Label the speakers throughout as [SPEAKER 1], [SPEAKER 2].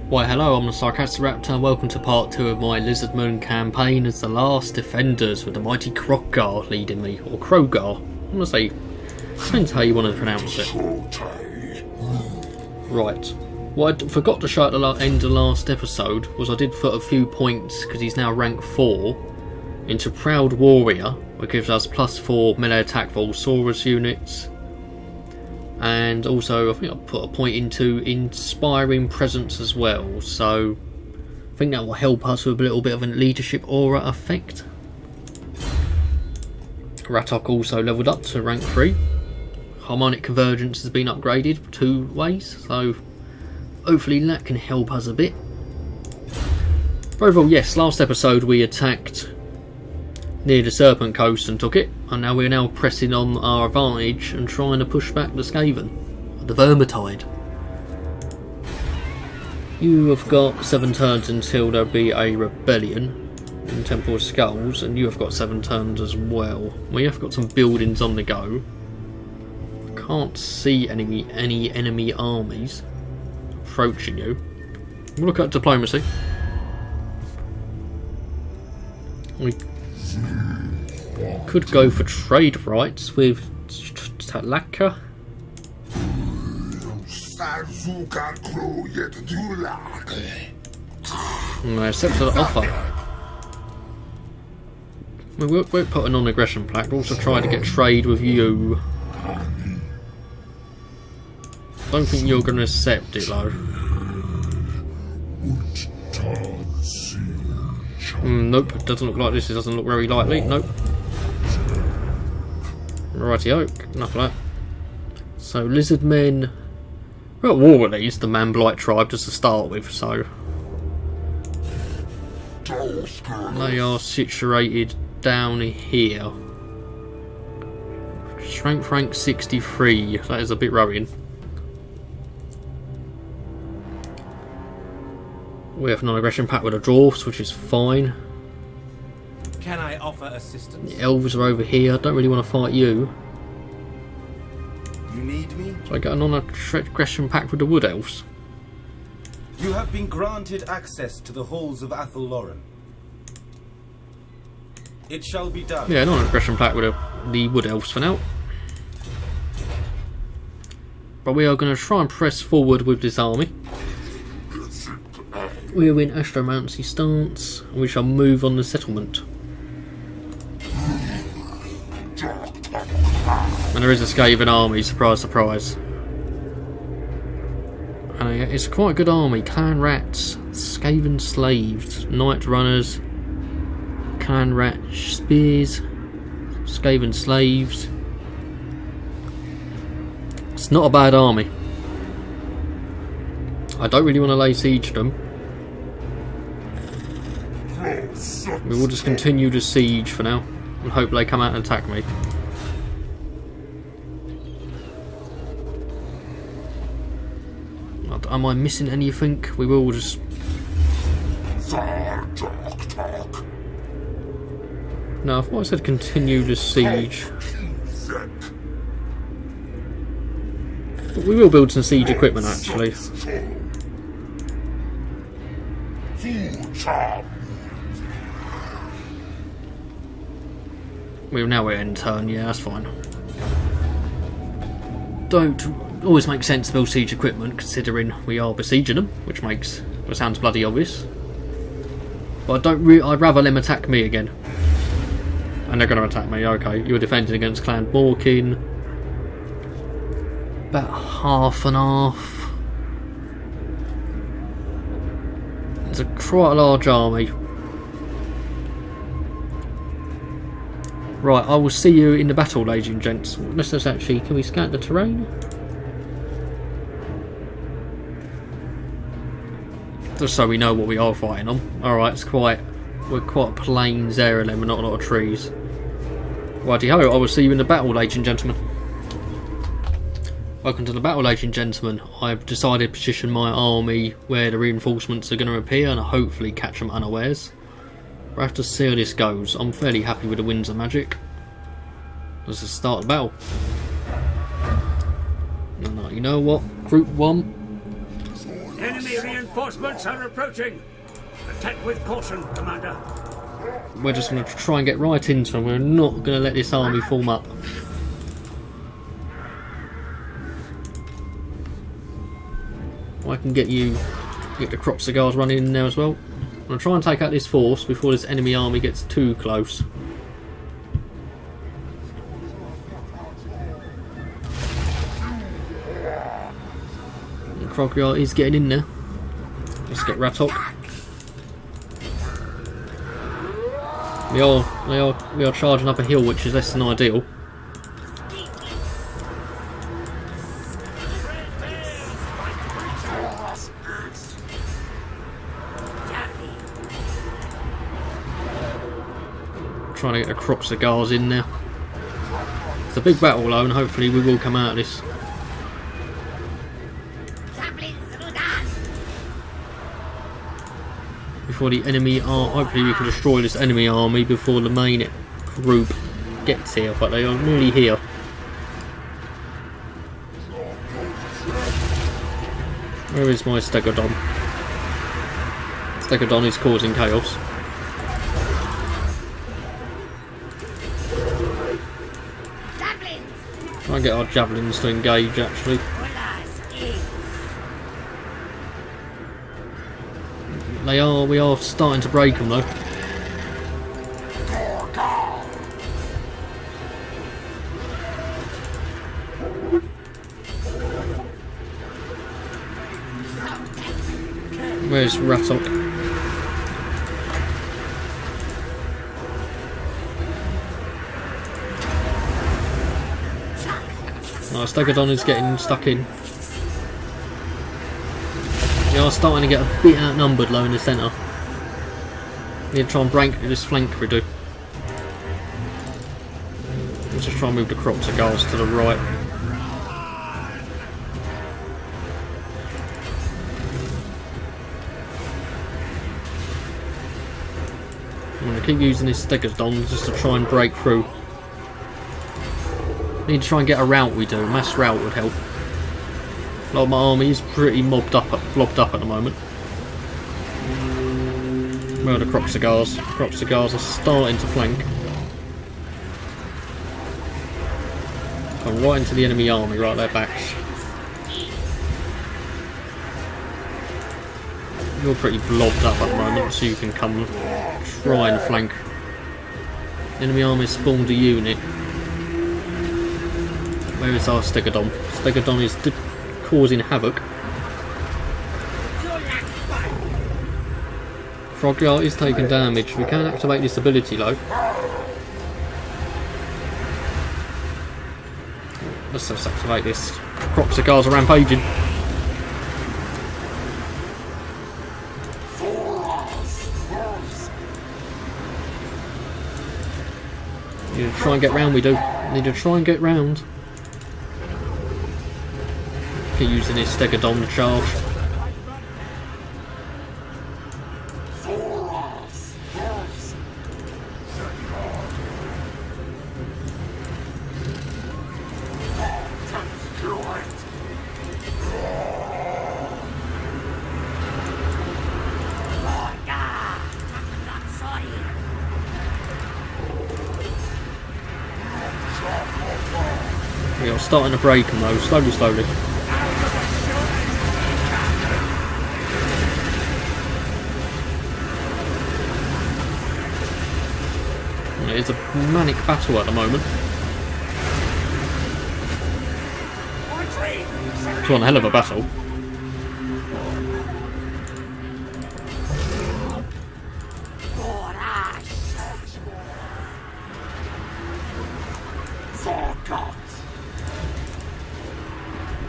[SPEAKER 1] Why hello, I'm the Sarcastic Raptor and welcome to part 2 of my Lizardmen campaign as the last defenders with the mighty KROQ-GAR leading me, or KROQ-GAR. I'm going to say, depends how you want to pronounce it. Right, what I forgot to show at the end of the last episode was I did put a few points, because he's now rank 4, into Proud Warrior, which gives us +4 melee attack for all Saurus units. And also I think I put a point into Inspiring Presence as well, so I think that will help us with a little bit of a leadership aura effect. Raptor also leveled up to rank 3. Harmonic Convergence has been upgraded 2 ways, so hopefully that can help us a bit. But overall, yes, last episode we attacked near the Serpent Coast and took it, and now we're now pressing on our advantage and trying to push back the Skaven, the Vermintide. You have got 7 turns until there'll be a rebellion in Temple of Skulls, and you have got 7 turns as well. We have got some buildings on the go. Can't see any enemy armies approaching you. We'll look at diplomacy. We could go for trade rights with Talaka. No, accept the offer. We won't put a non-aggression plaque, we'll also try to get trade with you. Don't think you're going to accept it though. Nope, it doesn't look like this. It doesn't look very likely. Nope. Rightio, enough of that. So, Lizardmen. We're at war with these, the Man-Blight tribe, just to start with, so. They are situated down here. Strength rank 63. That is a bit worrying. We have non-aggression pact with the dwarfs, which is fine.
[SPEAKER 2] Can I offer assistance?
[SPEAKER 1] The elves are over here. I don't really want to fight you.
[SPEAKER 2] You need me?
[SPEAKER 1] So I get a non-aggression pact with the wood elves.
[SPEAKER 2] You have been granted access to the halls of Athelloren. It shall be done.
[SPEAKER 1] Yeah, non-aggression pact with the wood elves for now. But we are going to try and press forward with this army. We are in Astromancy stance, and we shall move on the settlement. And there is a Skaven army, surprise, surprise. And it's quite a good army. Clan Rats, Skaven Slaves, Knight Runners, Clan Rat Spears, Skaven Slaves. It's not a bad army. I don't really want to lay siege to them. We will just continue to siege for now and hope they come out and attack me. Am I missing anything? We will just... No, I thought I said continue to siege. But we will build some siege equipment actually. We're now at end turn, yeah, that's fine. Don't always make sense to build siege equipment considering we are besieging them, which sounds bloody obvious. But I'd rather them attack me again. And they're going to attack me, okay. You're defending against Clan Morkin. About half and half. It's quite a large army. Right, I will see you in the battle, ladies and gents. Let's just actually, can we scan the terrain? Just so we know what we are fighting on. Alright, we're quite plains area then, we're not a lot of trees. Righty-ho, I will see you in the battle, ladies and gentlemen. Welcome to the battle, ladies and gentlemen. I've decided to position my army where the reinforcements are going to appear and hopefully catch them unawares. We'll have to see how this goes. I'm fairly happy with the winds of magic. Let's just start the battle. No, you know what? Group 1.
[SPEAKER 3] Enemy Enemy reinforcements are approaching. Attack with caution, Commander.
[SPEAKER 1] We're just going to try and get right into them. We're not going to let this army form up. I can get the KROQ-GARs running in there as well. I'm going to try and take out this force before this enemy army gets too close. The KROQ-GAR is getting in there. Let's get Raptor. We are charging up a hill, which is less than ideal. Trying to get the KROQ-GARs in there. It's a big battle though, and hopefully we will come out of this. Before the enemy hopefully we can destroy this enemy army before the main group gets here, but they are nearly here. Where is my Stegodon? Stegodon is causing chaos. Try and get our javelins to engage actually. We are starting to break them though. Where's Raptor? No, Stegodon is getting stuck in. We are starting to get a bit outnumbered low in the centre. Need to try and break this flank we do. Let's just try and move the KROQ-GARs to the right. I'm going to keep using this Stegodon just to try and break through. Need to try and get a route we do. Mass route would help. A lot of my army is pretty blobbed up at the moment. Where are the KROQ-GARs? KROQ-GARs are starting to flank. Come right into the enemy army, right at their backs. You're pretty blobbed up at the moment, so you can come try and flank. The enemy army spawned a unit. Where is our Stegodon? Stegodon is causing havoc. KROQ-GAR is taking damage. We can activate this ability though. Let's just activate this. KROQ-GARs are rampaging. Need to try and get round, we do. Need to try and get round. Keep using this Stegodon to charge. We are starting to break them though, slowly. It's a manic battle at the moment. It's one hell of a battle.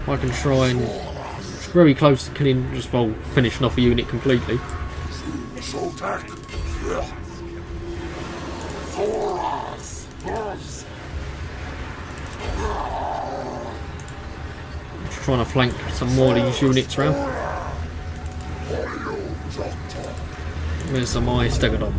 [SPEAKER 1] I can try and... It's very close to killing, just well, finishing off a unit completely. Just trying to flank some more of these units around. Where's my Stegodon?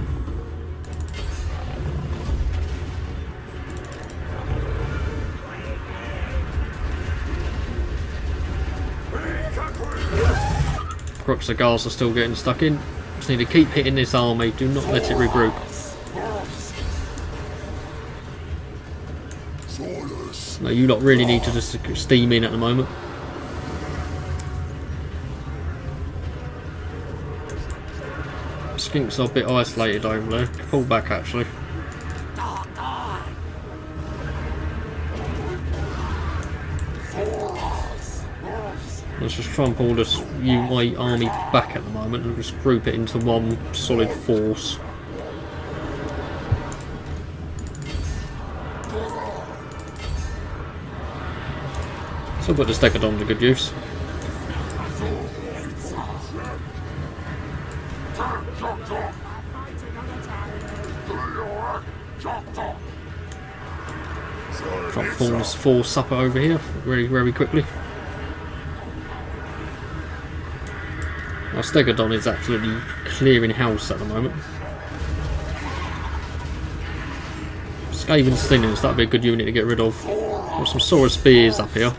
[SPEAKER 1] KROQ-GARs are still getting stuck in. Just need to keep hitting this army. Do not let it regroup. No, you lot really need to just steam in at the moment. Skinks are a bit isolated over there. Pull back actually. Let's just try and pull this UI army back at the moment and just group it into one solid force. So I'll put the Stegadon to good use. Try and form this force up over here very, very quickly. Our Stegadon is absolutely clearing house at the moment. Skaven Slingers, that'd be a good unit to get rid of. Got some Saurus Spears up here.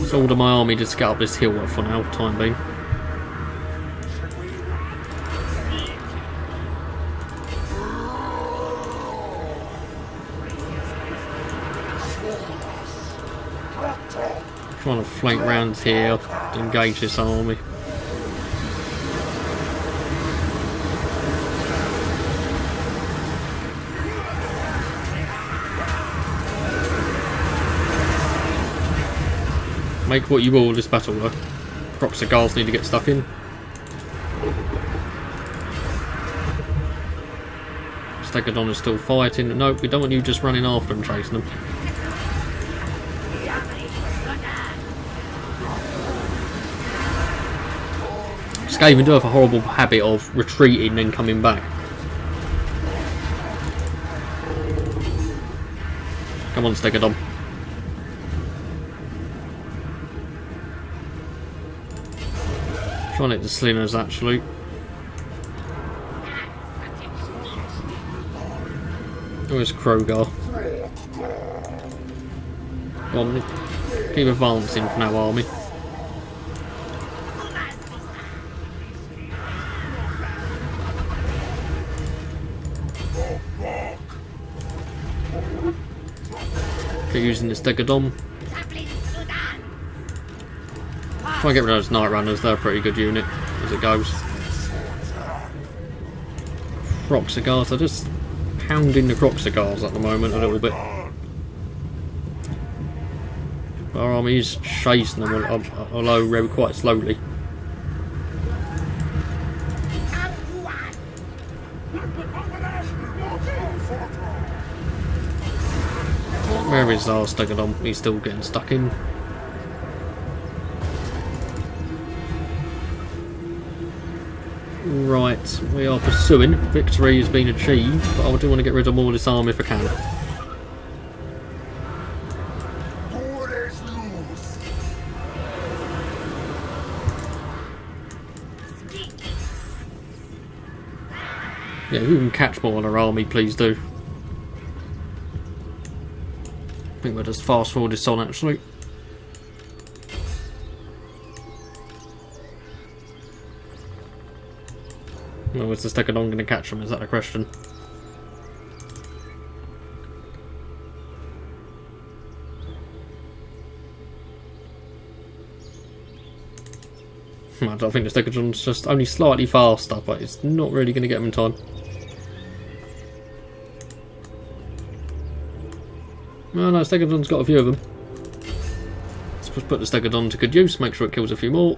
[SPEAKER 1] So order my army to scout up this hill for now, time being. Trying to flank round here to engage this army. Make what you will of this battle though. KROQ-GARs need to get stuck in. Stegadon is still fighting. No, we don't want you just running after them, chasing them. Skaven do have a horrible habit of retreating and coming back. Come on, Stegadon. Trying to hit the Slingers actually. Where's KROQ-GAR? Go on, keep advancing from our army. Keep using the Stegadon. Try and get rid of those Night Runners, they're a pretty good unit as it goes. KROQ-GARs, they're just pounding the KROQ-GARs at the moment a little bit. Our army is chasing them, although quite slowly. Where is our Stegadon? He's still getting stuck in. Right, we are pursuing. Victory has been achieved, but I do want to get rid of all this army if I can. Yeah, if you can catch more on our army, please do. I think we'll just fast forward this on actually. Well, is the Stegadon going to catch them? Is that the question? I don't think the Stegadon's just only slightly faster, but it's not really going to get them in time. Well, no, Stegadon's got a few of them. Let's just put the Stegadon to good use, make sure it kills a few more.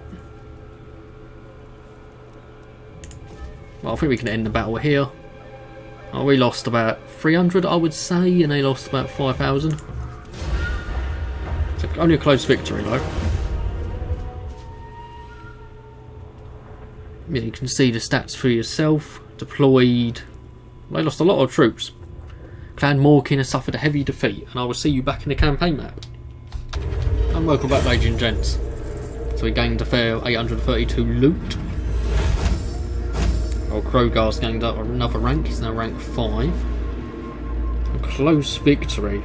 [SPEAKER 1] Well, I think we can end the battle here. Oh, we lost about 300, I would say, and they lost about 5,000. So only a close victory, though. Yeah, you can see the stats for yourself. Deployed. They lost a lot of troops. Clan Morkin has suffered a heavy defeat, and I will see you back in the campaign map. And welcome back, ladies and gents. So we gained a fair 832 loot. Well, KROQ-GAR's gained up another rank, he's now rank 5. A close victory.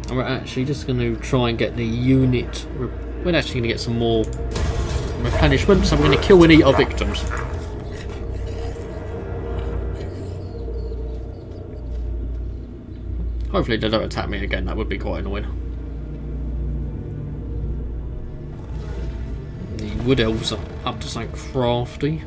[SPEAKER 1] And we're actually just going to try and get the unit. We're actually going to get some more replenishment, so we're going to kill and eat our victims. Hopefully they don't attack me again, that would be quite annoying. The wood elves are up to something crafty.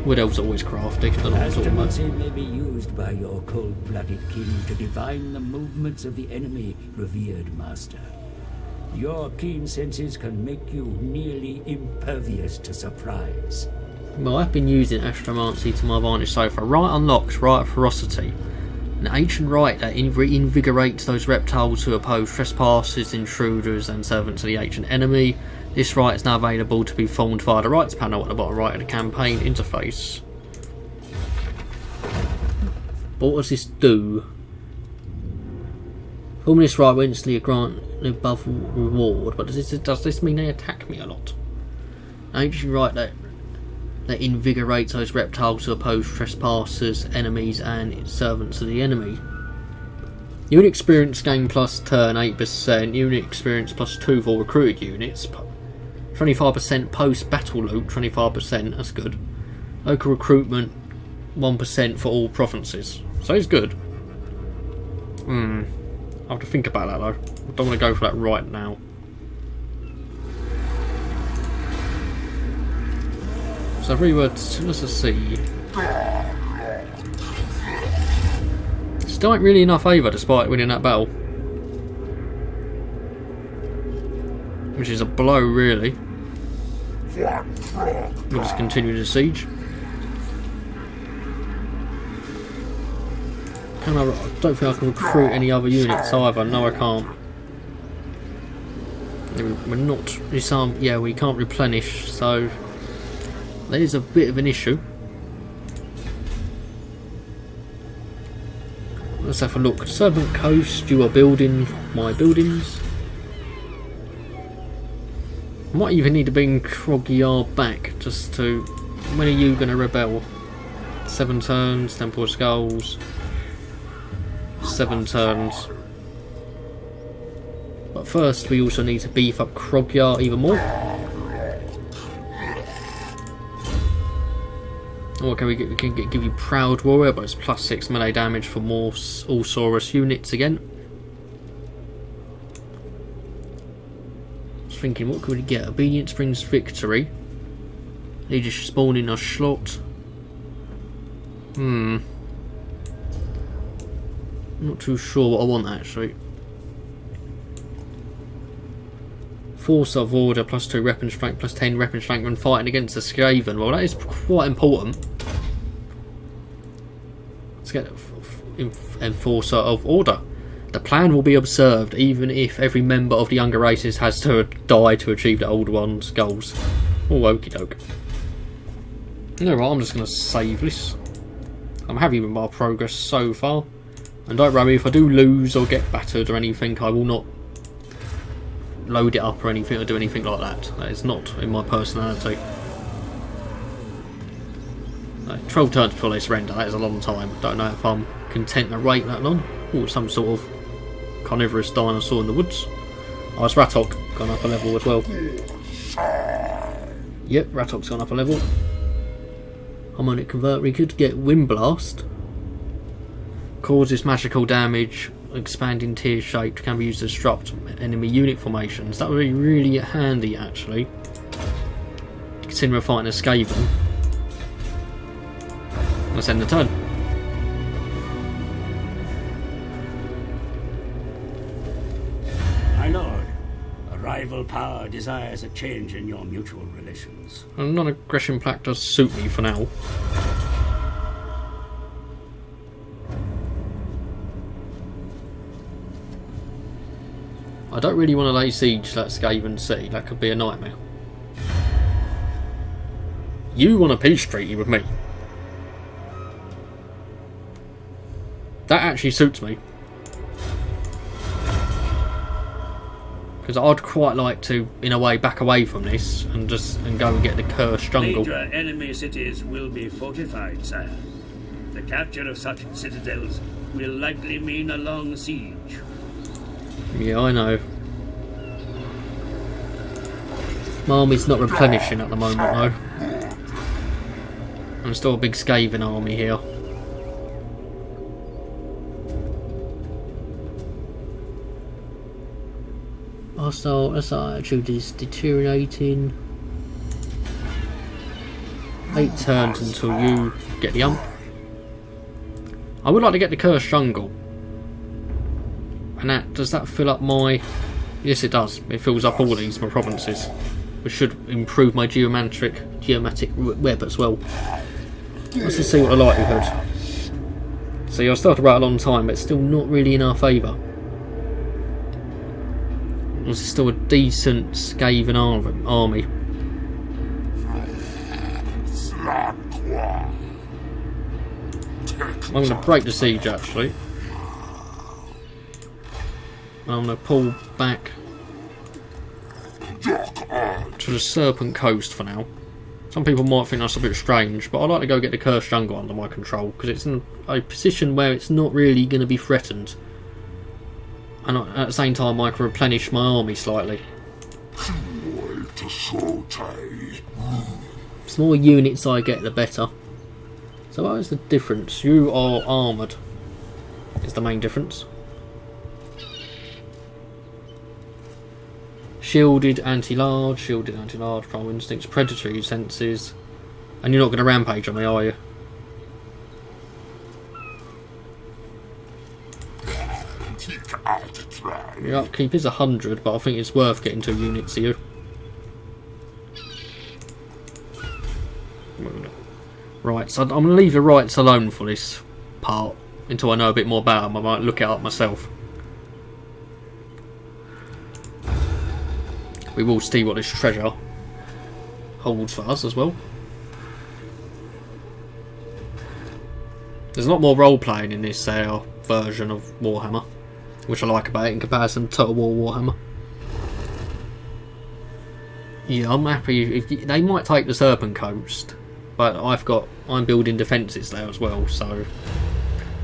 [SPEAKER 1] Wood elves are always crafty.
[SPEAKER 4] Astromancy may be used by your cold-blooded king to divine the movements of the enemy, revered master. Your keen senses can make you nearly impervious to surprise.
[SPEAKER 1] Well, I've been using astromancy to my advantage so far. Right unlocks, right ferocity. An ancient right that reinvigorates those reptiles who oppose trespassers, intruders, and servants of the ancient enemy. This right is now available to be formed via the rights panel at the bottom right of the campaign interface. But what does this do? Forming this right will instantly grant an above reward, but does this mean they attack me a lot? An ancient right that invigorates those reptiles who oppose trespassers, enemies, and servants of the enemy. Unit experience gain plus turn 8%, unit experience plus 2 for recruited units, 25% post battle loot, 25%, that's good. Local recruitment 1% for all provinces, so it's good. I'll have to think about that though. I don't want to go for that right now. So if we were to, let's just see. Still ain't really in our favour despite winning that battle. Which is a blow really. We'll just continue the siege. I don't think I can recruit any other units either. No, I can't. We're not. Yeah, we can't replenish, so that is a bit of an issue. Let's have a look. Serpent Coast, you are building my buildings. Might even need to bring KROQ-GAR back just to. When are you going to rebel? 7 turns, Temple of Skulls. 7 turns. But first, we also need to beef up KROQ-GAR even more. What can we get? We can give you Proud Warrior, but it's plus 6 melee damage for more all Saurus units again. I was thinking, what could we get? Obedience brings victory. Leadership spawn in a slot. Not too sure what I want actually. Force of order plus 2 weapon strength plus 10 weapon strength when fighting against the Skaven. Well, that is quite important. Let's get Enforcer of Order. The plan will be observed even if every member of the younger races has to die to achieve the older one's goals. Oh, okie doke. Alright, I'm just going to save this. I'm happy with my progress so far. And don't worry, if I do lose or get battered or anything, I will not load it up or anything or do anything like that. That is not in my personality. 12 turns before they surrender, that is a long time. Don't know if I'm content to wait that long. Or some sort of carnivorous dinosaur in the woods. Oh, it's Ratok gone up a level as well. Yep, Ratok's gone up a level. Harmonic Convert, we could get Wind Blast. Causes magical damage, expanding tier shaped, can be used to disrupt enemy unit formations. That would be really handy actually. Considering we're fighting a Skaven. Let's end the turn.
[SPEAKER 3] My lord, a rival power desires a change in your mutual relations.
[SPEAKER 1] A non-aggression plaque does suit me for now. I don't really want to lay siege to that Skaven city, that could be a nightmare. You want a peace treaty with me? That actually suits me. Because I'd quite like to, in a way, back away from this and go and get the cursed jungle.
[SPEAKER 3] Major enemy cities will be fortified, sire. The capture of such citadels will likely mean a long siege.
[SPEAKER 1] Yeah, I know. My army's not replenishing at the moment though. I'm still a big Skaven army here. Hostile attitude is deteriorating. 8 turns until you get the ump. I would like to get the Cursed Jungle. And does that fill up my... Yes it does. It fills up all these, my provinces. Which should improve my geometric web as well. Let's just see what the likelihood. See, I started right a long time, but it's still not really in our favour. This is still a decent Skaven army. I'm going to break the siege actually. I'm going to pull back to the Serpent Coast for now. Some people might think that's a bit strange, but I'd like to go get the Cursed Jungle under my control because it's in a position where it's not really going to be threatened. And at the same time I can replenish my army slightly. The more units I get, the better. So what is the difference? You are armoured is the main difference. Shielded anti-large, primal instincts, predatory senses. And you're not going to rampage on me, are you? Your upkeep is 100, but I think it's worth getting 2 units here. Right, so I'm going to leave the rights alone for this part until I know a bit more about them. I might look it up myself. We will see what this treasure holds for us as well. There's a lot more role playing in this version of Warhammer, which I like about it in comparison to Total War Warhammer. Yeah, I'm happy. They might take the Serpent Coast, but I'm building defences there as well, so...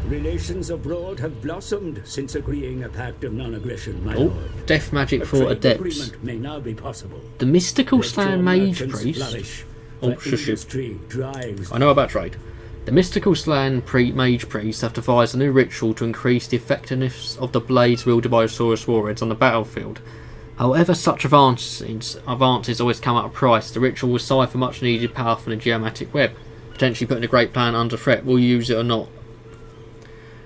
[SPEAKER 4] Relations abroad have blossomed since agreeing a pact of non-aggression, my lord.
[SPEAKER 1] Death magic for adepts.
[SPEAKER 4] Agreement may now be possible.
[SPEAKER 1] The mystical slan Mage-Priests. Oh, shush. I know about trade. The mystical slan Mage-Priests have devised a new ritual to increase the effectiveness of the blades wielded by Saurus warheads on the battlefield. However, such advances always come at a price. The ritual will cipher much needed power from the geometric web, potentially putting a great plan under threat. Will you use it or not?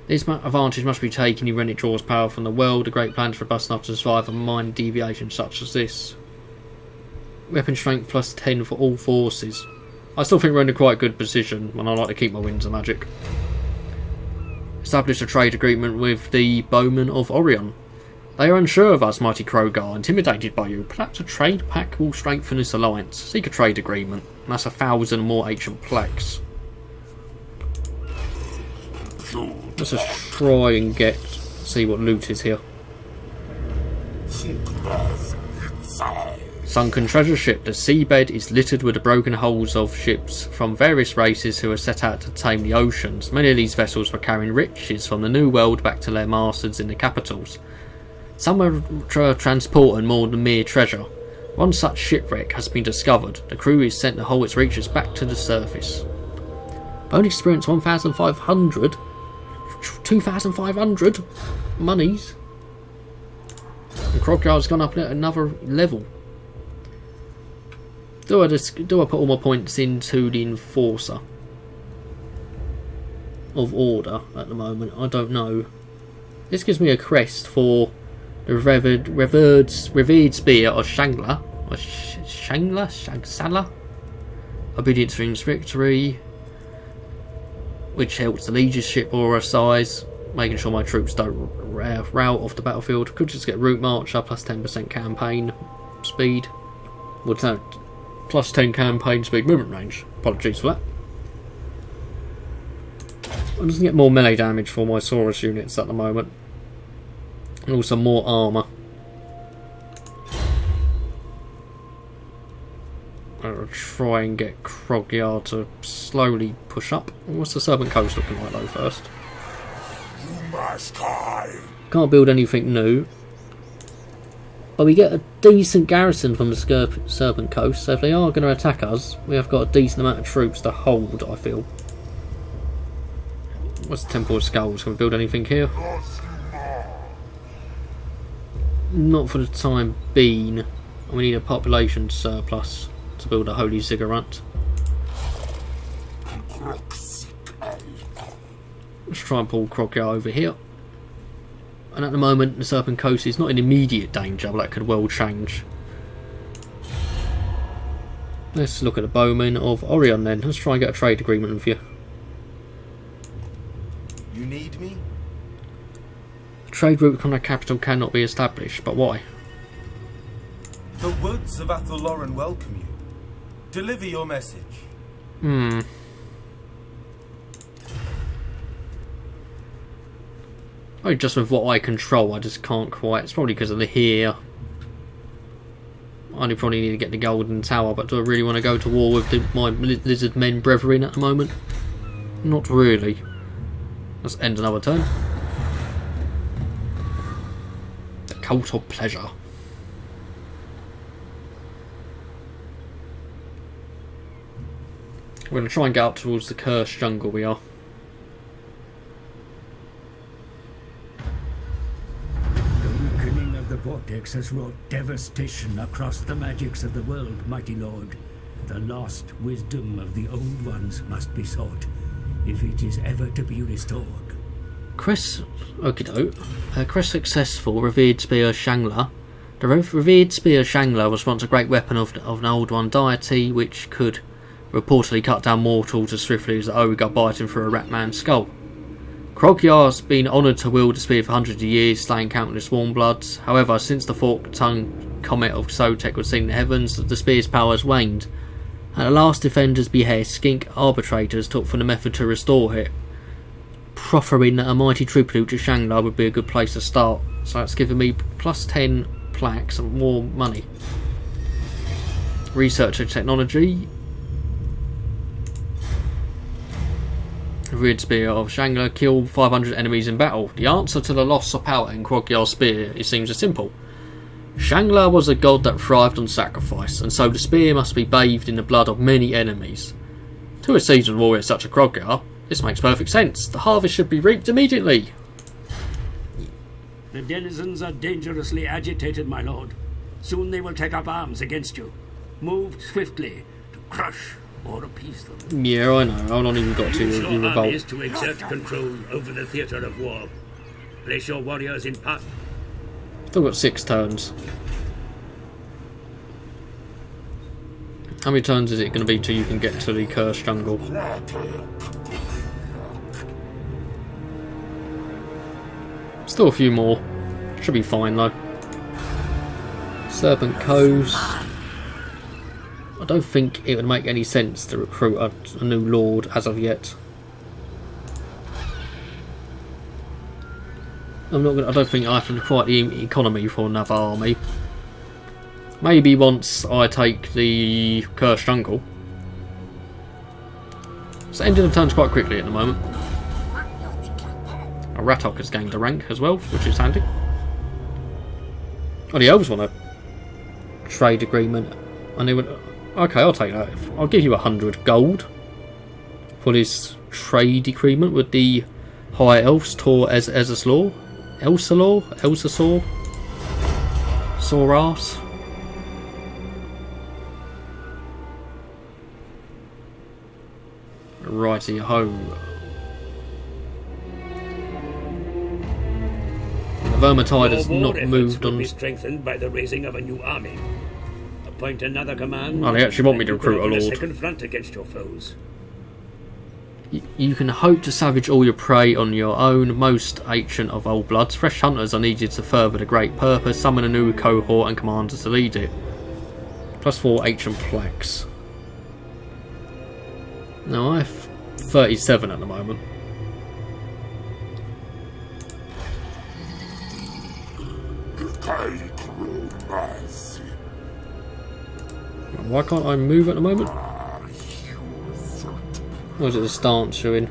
[SPEAKER 1] This advantage must be taken when it draws power from the world. A great plan is robust enough to survive a minor deviation such as this. Weapon strength plus 10 for all forces. I still think we're in a quite good position, and I like to keep my winds of magic. Establish a trade agreement with the Bowmen of Orion. They are unsure of us, mighty KROQ-GAR, intimidated by you. Perhaps a trade pact will strengthen this alliance. Seek a trade agreement, and that's 1,000 more ancient plaques. Let's just try and see what loot is here. Sunken treasure ship. The seabed is littered with the broken hulls of ships from various races who are set out to tame the oceans. Many of these vessels were carrying riches from the New World back to their masters in the capitals. Some were transporting more than mere treasure. One such shipwreck has been discovered. The crew is sent to haul its reaches back to the surface. Only experience 1,500. 2,500 monies. And KROQ-GAR's gone up at another level. Do I put all my points into the Enforcer of Order at the moment? I don't know. This gives me a crest for the revered spear of Shangla. Or Shagsala. Obedience rings victory, which helps the leadership aura size, making sure my troops don't rout off the battlefield. Could just get route marcher plus 10% campaign speed. Well, no, plus 10 campaign speed movement range. Apologies for that. I'm just get more melee damage for my Saurus units at the moment, and also more armour. I'll try and get KROQ-GAR to slowly push up. What's the Serpent Coast looking like though first? Can't build anything new. But we get a decent garrison from the Serpent Coast, so if they are going to attack us, we have got a decent amount of troops to hold, I feel. What's the Temple of Skulls? Can we build anything here? Not for the time being. We need a population surplus to build a Holy Ziggurat. Let's try and pull KROQ-GAR over here. And at the moment the Serpent Coast is not in immediate danger, but that could well change. Let's look at the Bowmen of Orion then. Let's try and get a trade agreement with you.
[SPEAKER 2] You need me?
[SPEAKER 1] A trade route from the capital cannot be established, but why?
[SPEAKER 2] The woods of Athelloren welcome you. Deliver your message.
[SPEAKER 1] Oh, just with what I control, I just can't quite. It's probably because of the here. I probably need to get the Golden Tower, but do I really want to go to war with my Lizardmen brethren at the moment? Not really. Let's end another turn. The Cult of Pleasure. We're going to try and get up towards the Cursed Jungle, we are.
[SPEAKER 4] The vortex has wrought devastation across the magics of the world, mighty lord. The lost wisdom of the old ones must be sought, if it is ever to be restored.
[SPEAKER 1] Crest successful, revered spear Shangler. The revered spear Shangler was once a great weapon of an old one deity, which could reportedly cut down mortals as swiftly as the ogre biting through a rat man's skull. KROQ-GAR has been honoured to wield the spear for hundreds of years, slaying countless Warmbloods. However, since the forked-tongued comet of Sotek was seen in the heavens, the spear's power has waned. At the last defender's behest, skink arbitrators took for the method to restore it, proffering that a mighty tribute to Shangla would be a good place to start. So that's given me plus 10 plaques and more money. Research and technology. Revered Spear of Shangla killed 500 enemies in battle. The answer to the loss of power in KROQ-GAR's spear, it seems, simple. Shangla was a god that thrived on sacrifice, and so the spear must be bathed in the blood of many enemies. To a seasoned warrior such as KROQ-GAR, this makes perfect sense. The harvest should be reaped immediately.
[SPEAKER 3] The denizens are dangerously agitated, my lord. Soon they will take up arms against you. Move swiftly to crush or appease them.
[SPEAKER 1] Yeah, I know. I've not even got
[SPEAKER 3] Use
[SPEAKER 1] to
[SPEAKER 3] your
[SPEAKER 1] revolt.
[SPEAKER 3] armies to exert control over the theatre of war. Place your warriors in part.
[SPEAKER 1] Still got 6 turns. How many turns is it going to be till you can get to the Cursed Jungle? Still a few more. Should be fine though. Serpent Coast. I don't think it would make any sense to recruit a new lord as of yet. I don't think I have quite the economy for another army. Maybe once I take the Cursed Jungle. So ending the turns quite quickly at the moment. A Raptor has gained a rank as well, which is handy. Oh, the elves want a trade agreement. And they would. Okay, I'll take that. I'll give you 100 gold for this trade agreement with the High Elves, Tor Elsasaur, Soras. Righty ho. The Vermintide has not moved on.
[SPEAKER 3] Be strengthened by the raising of a new army. Appoint another command.
[SPEAKER 1] Oh, they actually want me to recruit a lord.
[SPEAKER 3] Second front against your foes.
[SPEAKER 1] You can hope to savage all your prey on your own, most ancient of old bloods. Fresh hunters are needed to further the great purpose. Summon a new cohort and commanders to lead it. Plus 4 ancient plaques. Now I have 37 at the moment. Why can't I move at the moment? Or is it the stance you're in?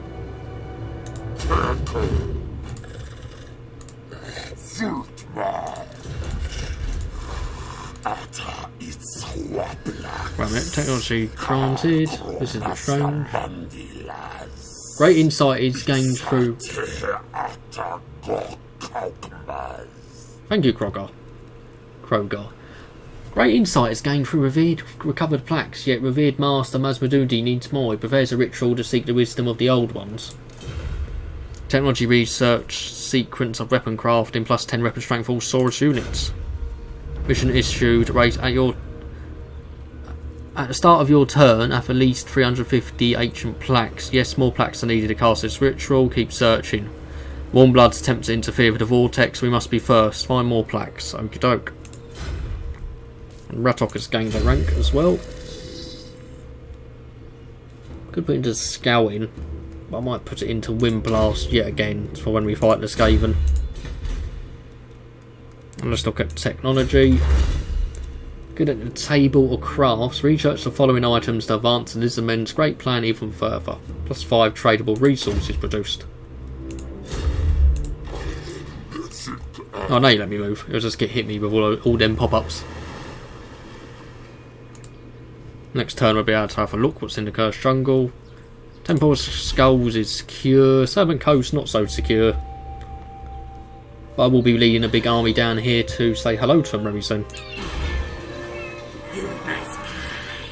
[SPEAKER 1] Right a minute, technology granted. This isn't strange. Great insight is gained through... Thank you, KROQ-GAR. Great insight is gained through recovered plaques, yet revered Master Masmadudi needs more. He prepares a ritual to seek the wisdom of the old ones. Technology research sequence of weapon crafting plus 10 weapon strength all Saurus units. Mission issued rate at the start of your turn, have at least 350 ancient plaques. Yes, more plaques are needed to cast this ritual. Keep searching. Warm Bloods attempt to interfere with the vortex. We must be first. Find more plaques. Okie doke. And Raptor has gained a rank as well. Could put it into Scouting, but I might put it into Wind Blast yet again for when we fight the Skaven. And let's look at technology. Good at the table or crafts. Research the following items to advance the Lizardmen's great plan even further. Plus 5 tradable resources produced. Oh, no, you let me move. It'll just hit me with all them pop-ups. Next turn we'll be able to have a look what's in the Cursed Jungle. Temple of Skulls is secure. Southern Coast not so secure. But I will be leading a big army down here to say hello to them very soon.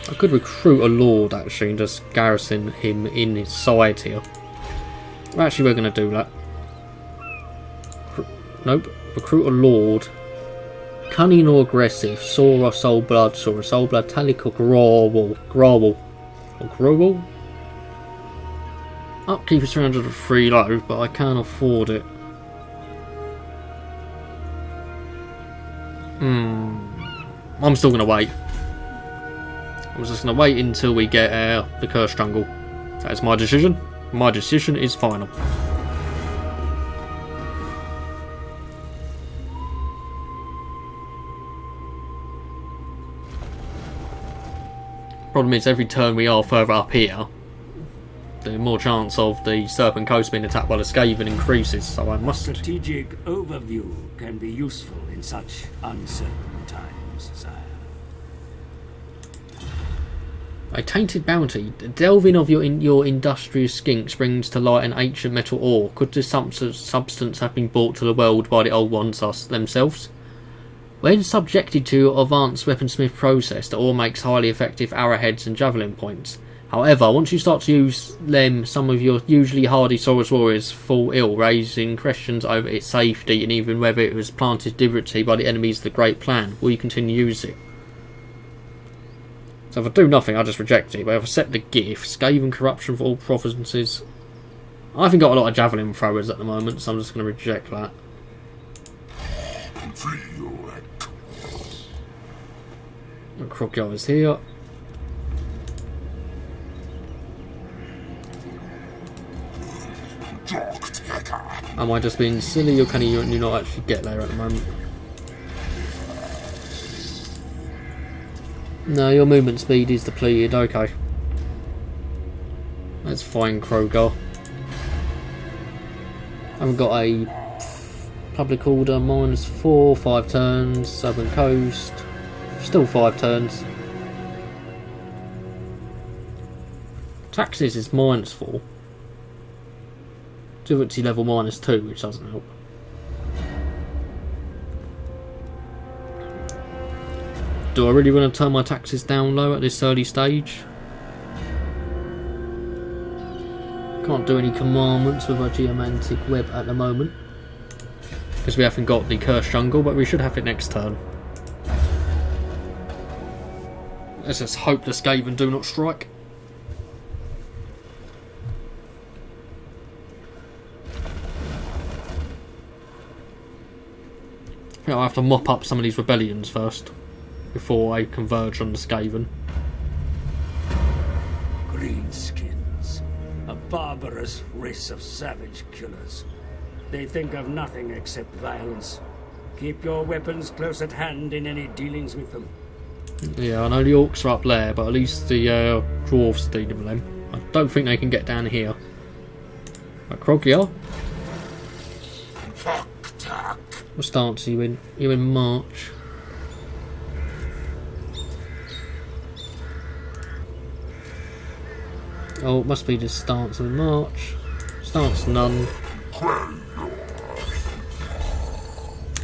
[SPEAKER 1] I could recruit a lord actually and just garrison him in his side here. Actually, we're going to do that. Nope. Recruit a lord. Cunning or aggressive. Sora, Soul Blood, Talic or Growl. Upkeep is 303 low, but I can't afford it. I'm still going to wait. I'm just going to wait until we get the Cursed Jungle. That is my decision. My decision is final. Problem is, every turn we are further up here, the more chance of the Serpent Coast being attacked by the Skaven increases, so I must...
[SPEAKER 3] Strategic overview can be useful in such uncertain times, sire.
[SPEAKER 1] A tainted bounty. The delving of your industrious skinks brings to light an ancient metal ore. Could this substance have been brought to the world by the old ones themselves? When subjected to advanced weaponsmith process, the ore makes highly effective arrowheads and javelin points. However, once you start to use them, some of your usually hardy Saurus warriors fall ill, raising questions over its safety and even whether it was planted deliberately by the enemies of the Great Plan. Will you continue to use it? So if I do nothing, I just reject it. But if I set the gift, Skaven corruption for all provinces. I haven't got a lot of javelin throwers at the moment, so I'm just going to reject that. KROQ-GAR is here. Am I just being silly, or can you not actually get there at the moment? No, your movement speed is depleted. Okay, that's fine, KROQ-GAR. I've got a public order -4, 5 turns. Southern Coast. Still 5 turns. Taxes is -4. Difficulty level -2, which doesn't help. Do I really want to turn my taxes down low at this early stage? Can't do any commandments with our geomantic web at the moment, because we haven't got the Cursed Jungle, but we should have it next turn. Let's just hope the Skaven do not strike. I think I'll have to mop up some of these rebellions first, before I converge on the Skaven.
[SPEAKER 3] Greenskins. A barbarous race of savage killers. They think of nothing except violence. Keep your weapons close at hand in any dealings with them.
[SPEAKER 1] Yeah, I know the orcs are up there, but at least the dwarves are dealing with them. I don't think they can get down here. But KROQ-GAR? What stance are you in? You're in March. Oh, it must be the stance of the march. Stance none.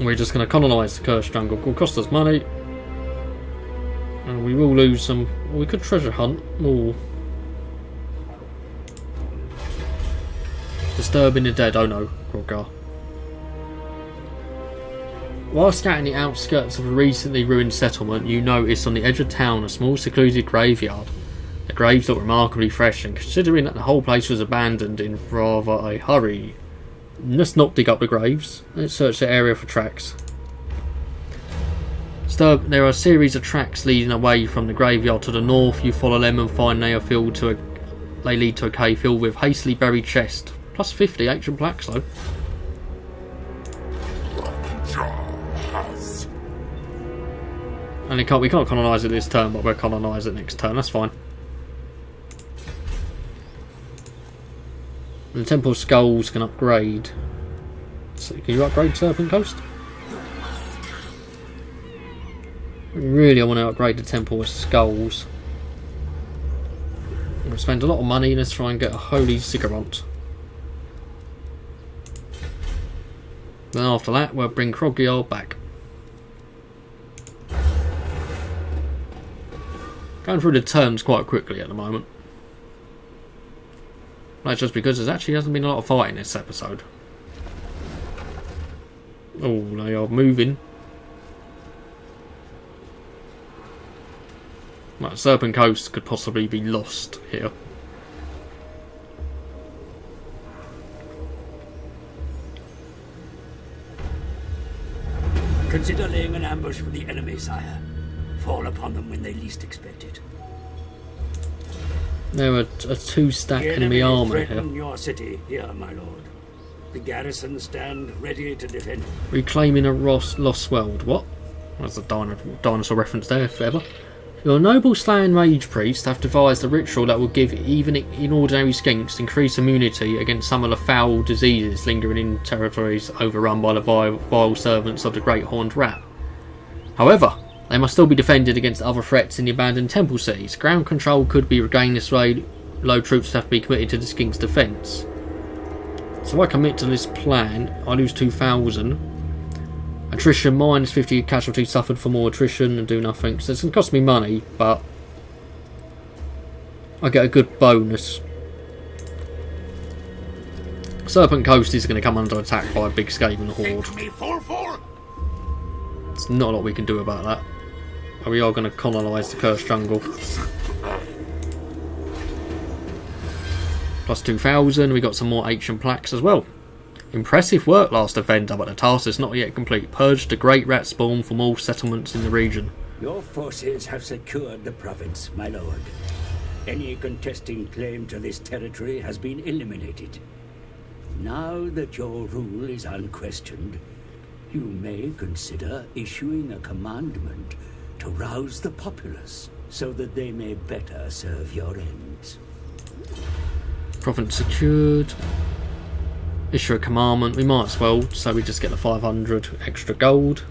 [SPEAKER 1] We're just going to colonise the cursed jungle. It will cost us money. And we will lose some. We could treasure hunt. Ooh. Disturbing the dead. Oh no, KROQ-GAR. While scouting the outskirts of a recently ruined settlement, you notice on the edge of town a small secluded graveyard. The graves look remarkably fresh, and considering that the whole place was abandoned in rather a hurry, let's not dig up the graves. Let's search the area for tracks. There are a series of tracks leading away from the graveyard to the north. You follow them and find they lead to a cave filled with hastily buried chests. Plus 50 ancient plaques though. And we can't colonise it this turn, but we'll colonise it next turn, that's fine. The Temple Skulls can upgrade. So can you upgrade Serpent Coast? Really, I want to upgrade the Temple with Skulls. I'm going to spend a lot of money. Let's try and get a Holy Ziggurat. Then after that, we'll bring KROQ-GAR back. Going through the turns quite quickly at the moment. That's just because there actually hasn't been a lot of fighting this episode. Oh, they are moving. Right, Serpent Coast could possibly be lost here.
[SPEAKER 4] Consider laying an ambush for the enemy, sire. Fall upon them when they least expect it.
[SPEAKER 1] There are a 2-stack enemy armour here.
[SPEAKER 3] Your city here, my lord. The garrison stand ready to defend.
[SPEAKER 1] Reclaiming a lost world. What? That's a dinosaur reference there, if ever. Your noble slain Mage-Priests have devised a ritual that will give, even in ordinary skinks, increased immunity against some of the foul diseases lingering in territories overrun by the vile servants of the Great Horned Rat. However, they must still be defended against other threats in the abandoned temple cities. Ground control could be regained this way. Low troops have to be committed to the skink's defence. So I commit to this plan. I lose 2,000. Attrition minus 50 casualties suffered for more attrition and do nothing. So it's going to cost me money, but I get a good bonus. Serpent Coast is going to come under attack by a big Skaven horde. There's not a lot we can do about that. But we are going to colonise the cursed jungle. Plus 2,000. We got some more ancient plaques as well. Impressive work last defender, but the task is not yet complete. Purge the great rat spawn from all settlements in the region.
[SPEAKER 4] Your forces have secured the province, my lord. Any contesting claim to this territory has been eliminated. Now that your rule is unquestioned, you may consider issuing a commandment to rouse the populace so that they may better serve your ends.
[SPEAKER 1] Province secured. Issue a commandment. We might as well, so we just get the 500 extra gold.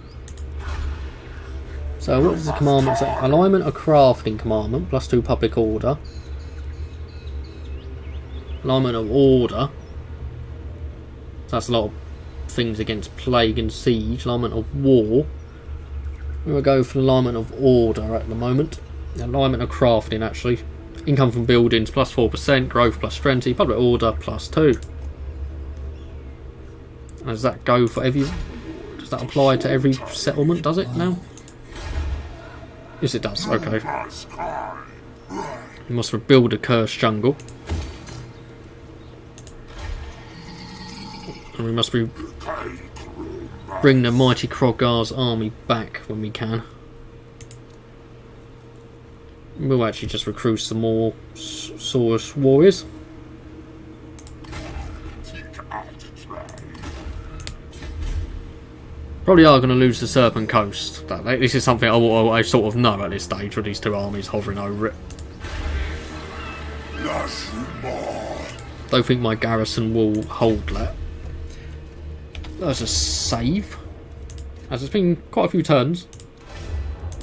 [SPEAKER 1] So what is the commandment say? Alignment of crafting commandment, plus 2 public order. Alignment of order. So that's a lot of things against plague and siege. Alignment of war. We will go for the alignment of order at the moment. Alignment of crafting actually. Income from buildings plus 4%, growth plus 20, public order plus 2. Does that go for every... Does that apply to every settlement, does it now? Yes it does, okay. We must rebuild a cursed jungle. And we must bring the mighty KROQ-GAR's army back when we can. We'll actually just recruit some more Saurus warriors. Probably are going to lose the Serpent Coast. This is something I sort of know at this stage with these 2 armies hovering over it. Don't think my garrison will hold that. There's a save. As it's been quite a few turns.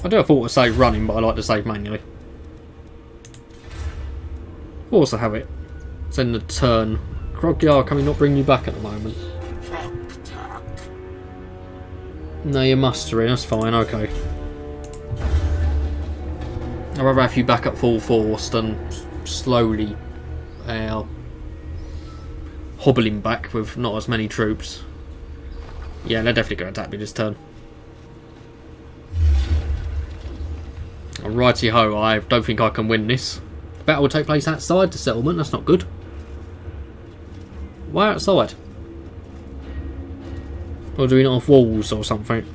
[SPEAKER 1] I do have thought to save running, but I like to save manually. course I have it. It's in the turn. KROQ-GAR, can we not bring you back at the moment? No, you're mustering, that's fine, okay. I'd rather have you back at full force than slowly hobbling back with not as many troops. Yeah, they're definitely going to attack me this turn. Righty ho, I don't think I can win this. The battle will take place outside the settlement, that's not good. Why outside? Or do we not have walls or something?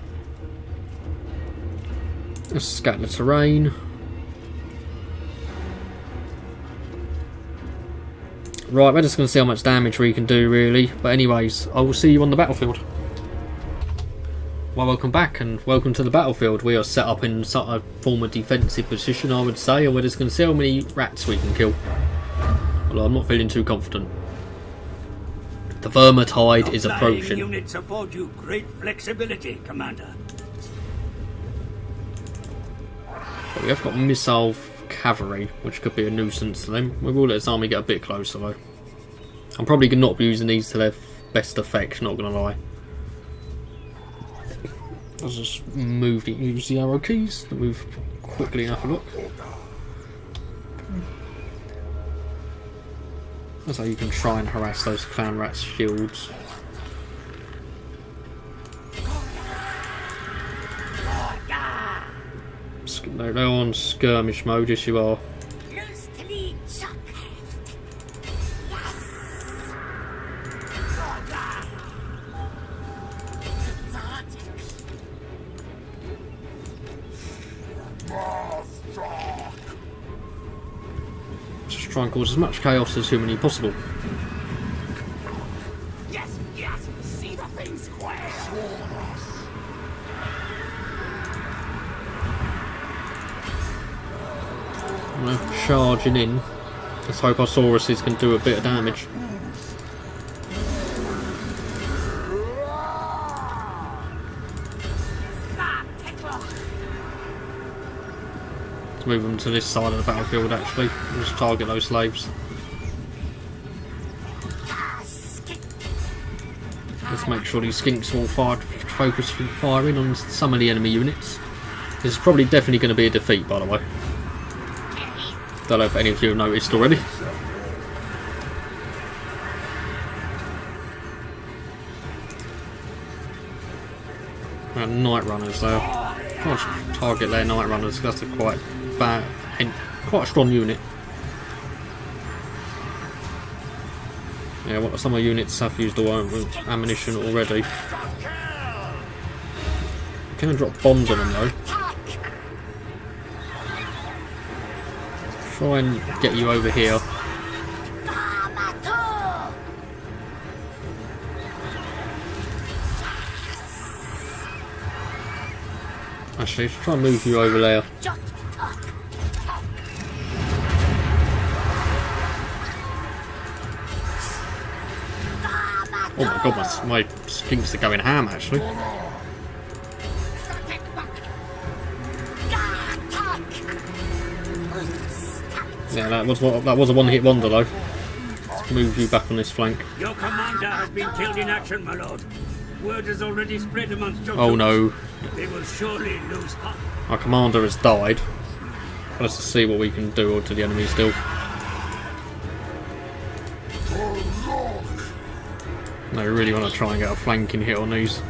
[SPEAKER 1] Let's scatter the terrain. Right, we're just going to see how much damage we can do really. But anyways, I will see you on the battlefield. Well, welcome back and welcome to the battlefield. We are set up in sort of form of defensive position, I would say, and we're just going to see how many rats we can kill. Well, I'm not feeling too confident. The Vermintide is approaching.
[SPEAKER 3] Units afford you great flexibility, Commander.
[SPEAKER 1] But we have got missile cavalry, which could be a nuisance to them. We will let this army get a bit closer though. I'm probably not using these to their best effect, not gonna lie. I'll just use the arrow keys to move quickly enough a look. That's how you can try and harass those clan rats' shields. They're on skirmish mode, yes you are. Just try and cause as much chaos as humanly possible.
[SPEAKER 5] Yes, yes, see the thing square.
[SPEAKER 1] Charging in. Let's hope our Sauruses can do a bit of damage. Let's move them to this side of the battlefield actually. We'll just target those slaves. Let's make sure these skinks will focus firing on some of the enemy units. This is probably definitely going to be a defeat, by the way. Don't know if any of you have noticed already. Night runners though. Can't target their night runners because that's a quite bad, quite a strong unit. Yeah, what some of the units have used all ammunition already. You can drop bombs on them though. Try and get you over here. Actually, let's try and move you over there. Oh my god, my skinks are going ham actually. Yeah, that was a one-hit wonder though. Let's move you back on this flank.
[SPEAKER 3] Your commander has been killed in action, my lord. Word has already spread amongst your
[SPEAKER 1] Oh no.
[SPEAKER 3] They will surely lose heart.
[SPEAKER 1] Our commander has died. Let's see what we can do to the enemy still. No, we really want to try and get a flanking hit on these.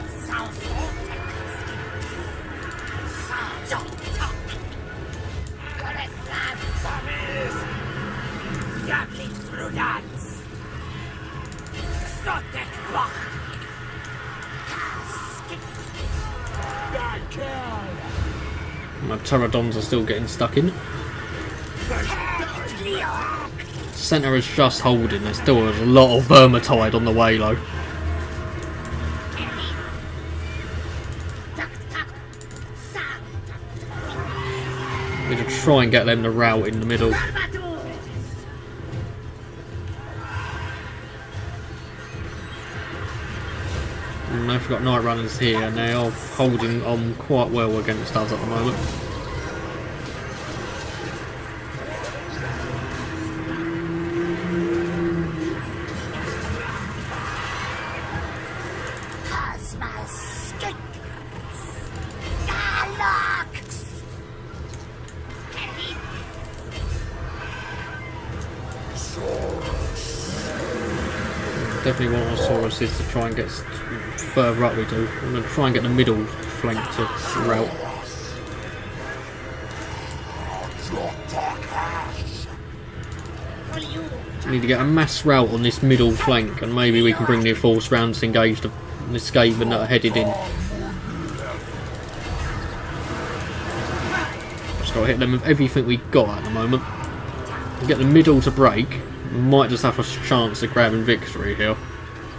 [SPEAKER 1] My pterodons are still getting stuck in. Centre is just holding. There's still a lot of Vermintide on the way though. We should try and get them to rout in the middle. And they've got night runners here and they are holding on quite well against us at the moment. definitely want our Sauruses to try and get further up we do. I'm going to try and get the middle flank to route. We need to get a mass route on this middle flank, and maybe we can bring the force round to engage the Skaven that are headed in. Just got to hit them with everything we got at the moment. Get the middle to break. We might just have a chance of grabbing victory here.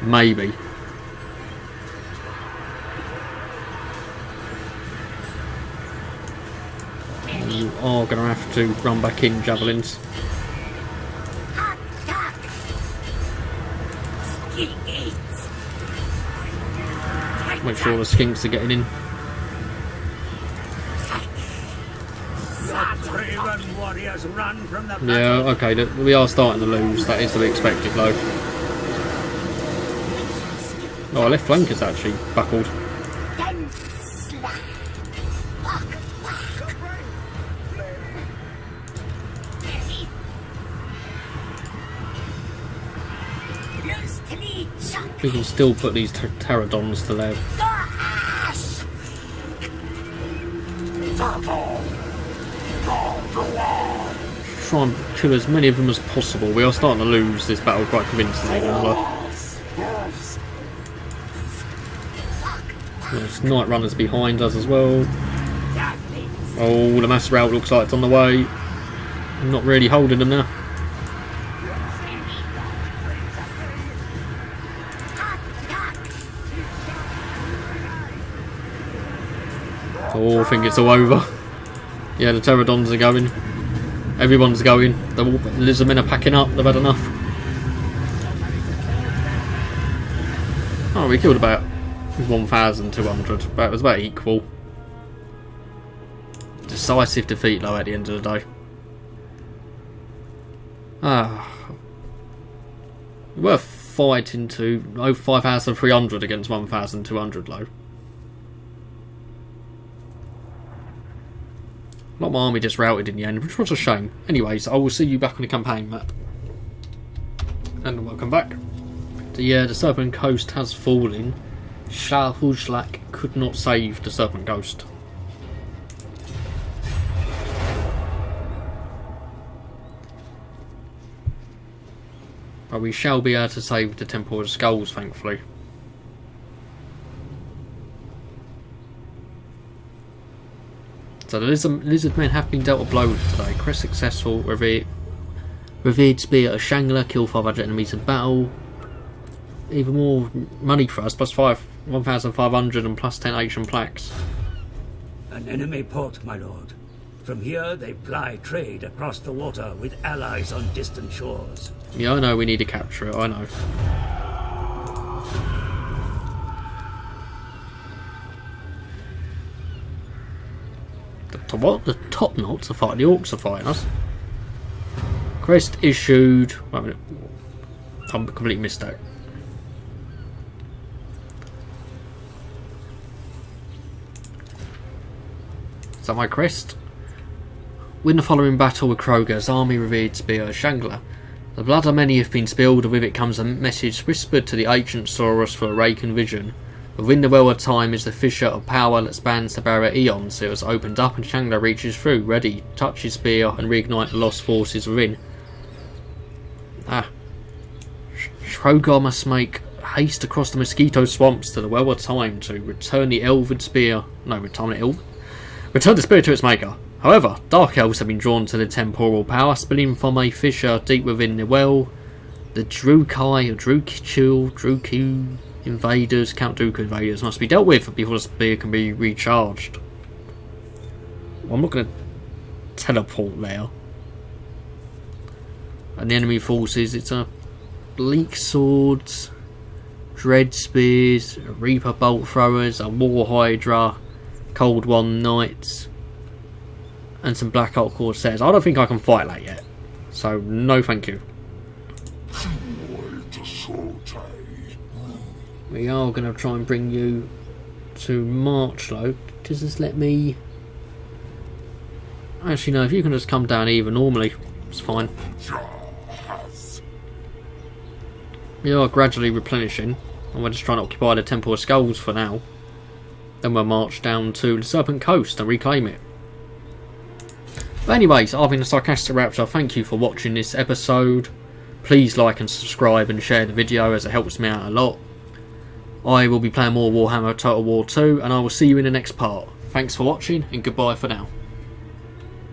[SPEAKER 1] Maybe. You are going to have to run back in, javelins. Make sure the skinks are getting in. Yeah, okay, we are starting to lose. That is to be expected, though. Oh, our left flank is actually buckled. We can still put these pterodons to live. Try and kill as many of them as possible. We are starting to lose this battle quite convincingly. There's Night Runners behind us as well. Oh, the mass route looks like it's on the way. I'm not really holding them now. Oh, I think it's all over. Yeah, the pterodons are going. Everyone's going. The lizardmen are packing up. They've had enough. Oh, we killed about 1,200. That was about equal. Decisive defeat, though, at the end of the day. We're fighting to 5,300 against 1,200, though. Not my army just routed in the end, which was a shame. Anyways, I will see you back on the campaign map. And welcome back. So yeah, the Serpent Coast has fallen. Shahuzlak could not save the Serpent Coast. But we shall be able to save the Temple of Skulls, thankfully. So the Lizardmen have been dealt a blow today. Crest successful. Revered Spear of Shangler. Kill 500 enemies in battle. Even more money for us. Plus 1,500 and plus 10 ancient plaques.
[SPEAKER 4] An enemy port, my lord. From here they ply trade across the water with allies on distant shores.
[SPEAKER 1] Yeah, I know we need to capture it. I know. What? The top knots are fighting. The orcs are fighting us. Crest issued. Wait a minute. I completely missed that. Is that my crest? Win the following battle with KROQ-GAR's army, revered Spear of Shangler. The blood of many have been spilled, and with it comes a message whispered to the ancient Saurus for a Raken vision. Within the well of time is the fissure of power that spans the barrier eons. It was opened up and Shangler reaches through, ready, touch his spear and reignite the lost forces within. KROQ-GAR must make haste across the mosquito swamps to the well of time to return the elven spear. No, return the spear to its maker. However, dark elves have been drawn to the temporal power, spilling from a fissure deep within the well. The Drukai, or Druku invaders, Count Dooku invaders, must be dealt with before the spear can be recharged. Well, I'm not going to teleport there. And the enemy forces, it's a Bleak Swords, Dread Spears, a Reaper Bolt Throwers, a War Hydra, Cold One Knights, and some Black Oak Corsairs. I don't think I can fight that yet, so no thank you. We are going to try and bring you to March though. Does this let me... Actually no, if you can just come down even normally, it's fine. We are gradually replenishing, and we're just trying to occupy the Temple of Skulls for now. Then we'll march down to the Serpent Coast and reclaim it. But anyways, I've been the Sarcastic Raptor. Thank you for watching this episode. Please like and subscribe and share the video, as it helps me out a lot. I will be playing more Warhammer Total War 2, and I will see you in the next part. Thanks for watching, and goodbye for now.